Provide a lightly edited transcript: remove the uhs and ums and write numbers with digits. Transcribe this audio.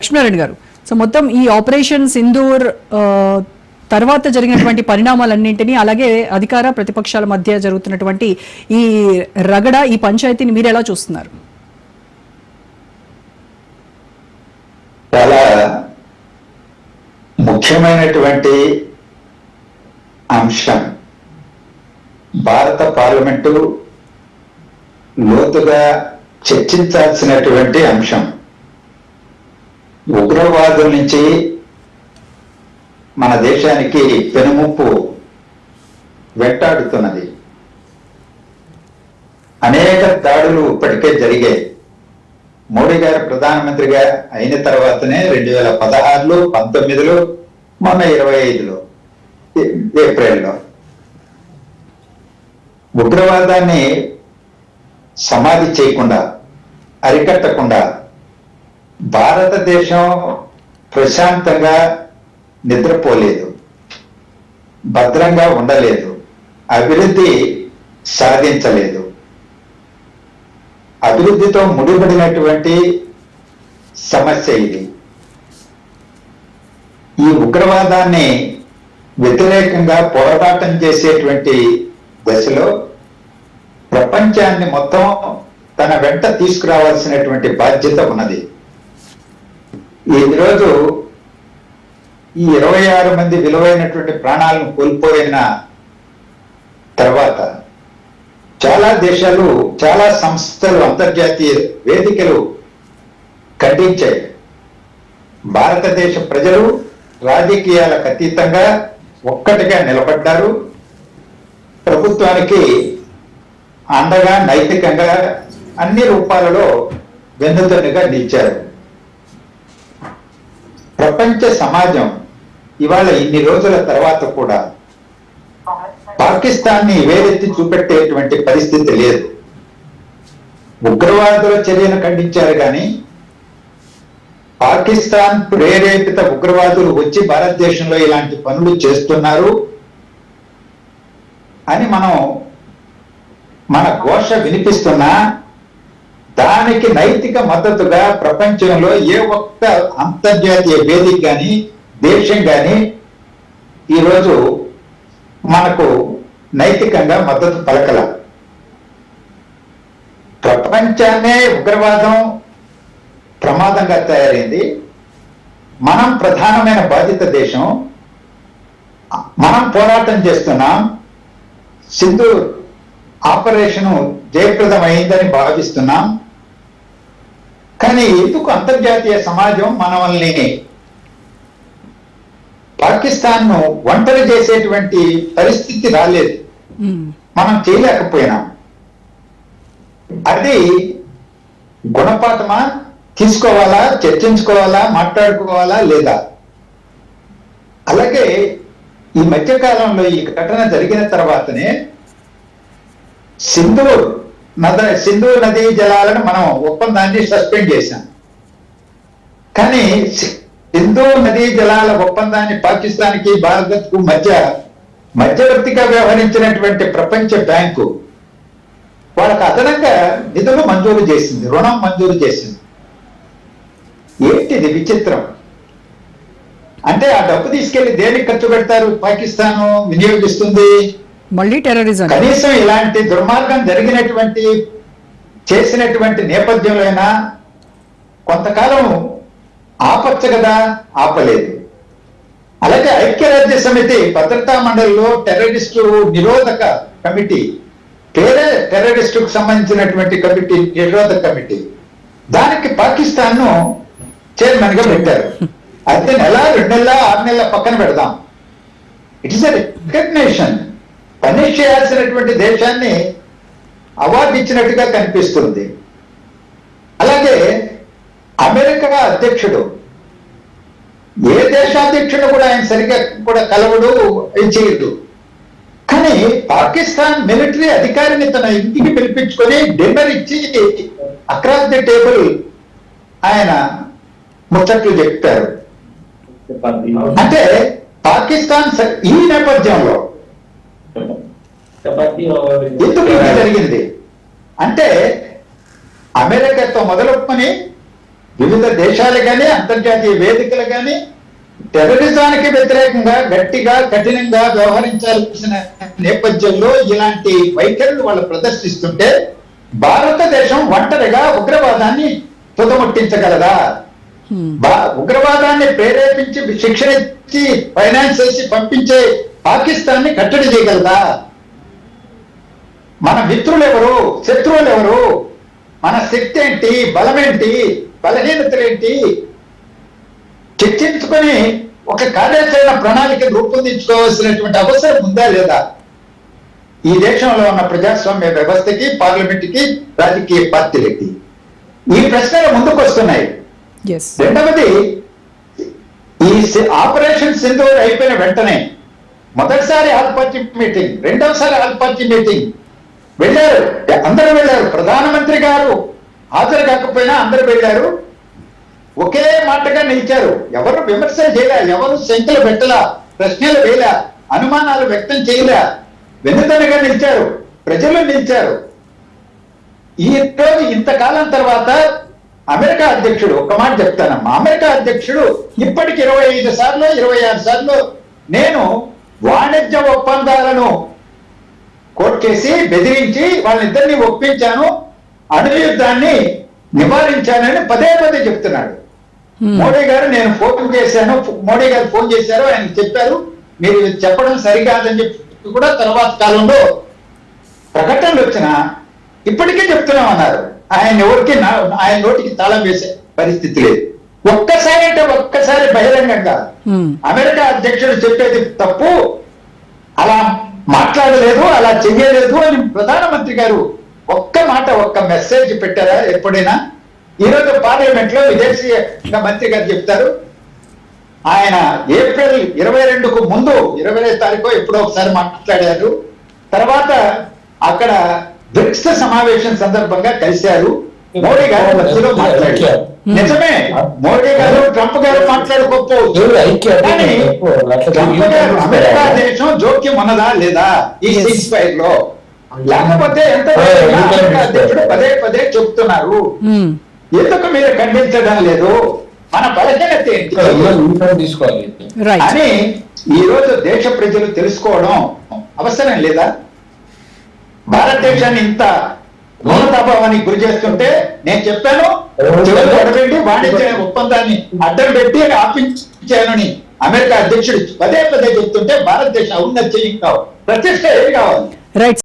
లక్ష్మీనారాయణ గారు, సో మొత్తం ఈ ఆపరేషన్ సింధూర్ తర్వాత జరిగినటువంటి పరిణామాలన్నింటినీ, అలాగే అధికార ప్రతిపక్షాల మధ్య జరుగుతున్నటువంటి ఈ రగడ, ఈ పంచాయతీని మీరు ఎలా చూస్తున్నారు? చాలా ముఖ్యమైనటువంటి అంశం. భారత పార్లమెంటు లోతుగా చర్చించాల్సినటువంటి అంశం. ఉగ్రవాదుల నుంచి మన దేశానికి పెనుముప్పు వెంటాడుతున్నది. అనేక దాడులు ఇప్పటికే జరిగాయి. మోడీ గారు ప్రధానమంత్రిగా అయిన తర్వాతనే 2016లో, 19లో, మొన్న 25లో ఏప్రిల్లో ఉగ్రవాదాన్ని సమాధి చేయకుండా, అరికట్టకుండా భారతదేశం ప్రశాంతంగా నిద్రపోలేదు, భద్రంగా ఉండలేదు, అభివృద్ధి సాధించలేదు. అభివృద్ధితో ముడిపడినటువంటి సమస్య ఇది. ఈ ఉగ్రవాదాన్ని వ్యతిరేకంగా పోరాటం చేసేటువంటి దశలో ప్రపంచాన్ని మొత్తం తన వెంట తీసుకురావాల్సినటువంటి బాధ్యత ఉన్నది. ఈరోజు ఈ 26 మంది విలువైనటువంటి ప్రాణాలను కోల్పోయిన తర్వాత చాలా దేశాలు, చాలా సంస్థలు, అంతర్జాతీయ వేదికలు ఖండించాయి. భారతదేశ ప్రజలు రాజకీయాలకు అతీతంగా ఒక్కటిగా నిలబడ్డారు. ప్రభుత్వానికి అండగా, నైతికంగా అన్ని రూపాలలో వెన్నుదన్నుగా నిలిచారు. ప్రపంచ సమాజం ఇవాళ ఇన్ని రోజుల తర్వాత కూడా పాకిస్తాన్ని వేలెత్తి చూపెట్టేటువంటి పరిస్థితి లేదు. ఉగ్రవాదుల చర్యను ఖండించారు కానీ పాకిస్తాన్ ప్రేరేపిత ఉగ్రవాదులు వచ్చి భారతదేశంలో ఇలాంటి పనులు చేస్తున్నారు అని మన ఘోష వినిపిస్తున్నా దానికి నైతిక మద్దతుగా ప్రపంచంలో ఏ ఒక్క అంతర్జాతీయ వేదిక కానీ, దేశం కానీ ఈరోజు మనకు నైతికంగా మద్దతు పలకల. ప్రపంచాన్నే ఉగ్రవాదం ప్రమాదంగా తయారైంది. మనం ప్రధానమైన బాధిత దేశం. మనం పోరాటం చేస్తున్నాం. సింధూర్ ఆపరేషను జయప్రదం అయిందని భావిస్తున్నాం. కానీ ఎందుకు అంతర్జాతీయ సమాజం మనల్ని పాకిస్తాన్ ను ఒంటరి చేసేటువంటి పరిస్థితి రాలేదు, మనం చేయలేకపోయినాం. అది గుణపాఠమా, తీసుకోవాలా, చర్చించుకోవాలా, మాట్లాడుకోవాలా లేదా? అలాగే ఈ మధ్యకాలంలో ఈ ఘటన జరిగిన తర్వాతనే సింధూర్ నదీ జలాలను మనం ఒప్పందాన్ని సస్పెండ్ చేశాం. కానీ సింధు నదీ జలాల ఒప్పందాన్ని పాకిస్తాన్కి, భారత్కు మధ్యవర్తిగా వ్యవహరించినటువంటి ప్రపంచ బ్యాంకు వాళ్ళకు అదనంగా నిధులు మంజూరు చేసింది, రుణం మంజూరు చేసింది. ఏంటిది విచిత్రం? అంటే ఆ డబ్బు తీసుకెళ్లి దేనికి ఖర్చు పెడతారు? పాకిస్తాన్ వినియోగిస్తుంది మళ్ళీ టెర్రరిజం. కనీసం ఇలాంటి దుర్మార్గం చేసినటువంటి నేపథ్యంలో అయినా కొంతకాలం ఆపచ్చు కదా, ఆపలేదు. అలాగే ఐక్యరాజ్య సమితి భద్రతా మండలిలో టెర్రరిస్టు నిరోధక కమిటీ, పేరే టెర్రరిస్టుకు సంబంధించినటువంటి కమిటీ, నిరోధక కమిటీ, దానికి పాకిస్తాన్ ను చైర్మన్ గా పెట్టారు. అయితే 2 నెలల 6 నెలల పక్కన పెడదాం. It is a recognition. Punish చేయాల్సినటువంటి దేశాన్ని అవార్డు ఇచ్చినట్టుగా కనిపిస్తుంది. అలాగే అమెరికా అధ్యక్షుడు, ఏ దేశాధ్యక్షుడు కూడా ఆయన సరిగ్గా కూడా కలవడు, చేయడు. కానీ పాకిస్తాన్ మిలిటరీ అధికారిని తన ఇంటికి పిలిపించుకొని డిన్నర్ ఇచ్చి అక్రాస్ ది టేబుల్ ఆయన ముచ్చట్లు చెప్పారు. అంటే పాకిస్తాన్ ఈ నేపథ్యంలో ఎందుకు జరిగింది అంటే అమెరికాతో మొదలుకొని వివిధ దేశాలు కానీ అంతర్జాతీయ వేదికలు కానీ టెర్రరిజానికి వ్యతిరేకంగా గట్టిగా కఠినంగా వ్యవహరించాల్సిన నేపథ్యంలో ఇలాంటి వైఖరిని వాళ్ళు ప్రదర్శిస్తుంటే భారతదేశం ఒంటరిగా ఉగ్రవాదాన్ని తుదముట్టించగలదా? ఉగ్రవాదాన్ని ప్రేరేపించి శిక్షణ ఇచ్చి ఫైనాన్స్ చేసి పంపించే పాకిస్తాన్ ని కట్టడి చేయగలదా? మన మిత్రులు ఎవరు, శత్రువులు ఎవరు, మన శక్తి ఏంటి, బలమేంటి, బలహీనతలేంటి చర్చించుకొని ఒక కార్యాచరణ ప్రణాళిక రూపొందించుకోవాల్సినటువంటి అవసరం ఉందా లేదా? ఈ దేశంలో ఉన్న ప్రజాస్వామ్య వ్యవస్థకి, పార్లమెంట్కి, రాజకీయ పార్టీలకి ఈ ప్రశ్నలు ముందుకు వస్తున్నాయి. రెండవది, ఈ ఆపరేషన్ సింధూర్ అయిపోయిన వెంటనే మొదటిసారి ఆల్ పార్టీ మీటింగ్, రెండవసారి ఆల్ పార్టీ మీటింగ్ వెళ్ళారు, అందరూ వెళ్ళారు. ప్రధానమంత్రి గారు హాజరు కాకపోయినా అందరూ వెళ్ళారు. ఒకే మాటగా నిలిచారు. ఎవరు విమర్శలు చేయలే, ఎవరు శంకలు పెట్టలా, ప్రశ్నలు వేయలే, అనుమానాలు వ్యక్తం చేయలే, వెన్నుదన్నగా నిలిచారు. ప్రజలు నిలిచారు. ఈ రోజు ఇంతకాలం తర్వాత అమెరికా అధ్యక్షుడు, ఒక మాట చెప్తానమ్మా, అమెరికా అధ్యక్షుడు ఇప్పటికి 25 సార్లు 26 సార్లు నేను వాణిజ్య ఒప్పందాలను కోట్ చేసి బెదిరించి వాళ్ళిద్దరిని ఒప్పించాను, అణుయుద్ధాన్ని నివారించానని పదే పదే చెప్తున్నాడు. మోడీ గారు నేను ఫోన్ చేశాను, మోడీ గారు ఫోన్ చేశారు, ఆయన చెప్పారు మీరు చెప్పడం సరికాదని చెప్పి కూడా తర్వాత కాలంలో ప్రకటనలు వచ్చినా ఇప్పటికే చెప్తున్నాం అన్నారు. ఆయన ఎవరికి ఆయన నోటికి తాళం వేసే పరిస్థితి లేదు. ఒక్కసారి అంటే ఒక్కసారి బహిరంగంగా అమెరికా అధ్యక్షుడు చెప్పేది తప్పు, అలా మాట్లాడలేదు, అలా చెయ్యలేదు అని ప్రధానమంత్రి గారు ఒక్క మాట, ఒక్క మెసేజ్ పెట్టారా ఎప్పుడైనా? ఈరోజు పార్లమెంట్ లో విదేశీ మంత్రి గారు చెప్తారు, ఆయన ఏప్రిల్ 22కు ముందు 20వ తారీఖు ఎప్పుడో ఒకసారి మాట్లాడారు. తర్వాత అక్కడ బ్రిక్స్ సమావేశం సందర్భంగా కలిశారు. మోడీ గారు మధ్యలో మాట్లాడారు. నిజమే, మోడీ గారు ట్రంప్ గారు మాట్లాడుకోకపోవచ్చు, కానీ ట్రంప్ గారు అమెరికా దేశం జోక్యం ఉన్నదా లేదా ఈ సీజ్ ఫైర్ లో? లేకపోతే ఎంత అమెరికా అధ్యక్షుడు పదే పదే చెప్తున్నారు, ఎందుకు మీరు ఖండించడం లేదు, మన బలహీనత ఏంటి అని ఈ రోజు దేశ ప్రజలు తెలుసుకోవడం అవసరం లేదా? భారతదేశాన్ని ఇంత మూలతాభావానికి గురి చేస్తుంటే నేను చెప్పాను, అడగండి వాణిజ్య ఒప్పందాన్ని అడ్డం పెట్టి ఆపించానని అమెరికా అధ్యక్షుడు పదే పదే చెప్తుంటే భారతదేశ ఔన్నత్యం కావాలి, ప్రతిష్ట ఏది కావాలి? రైట్.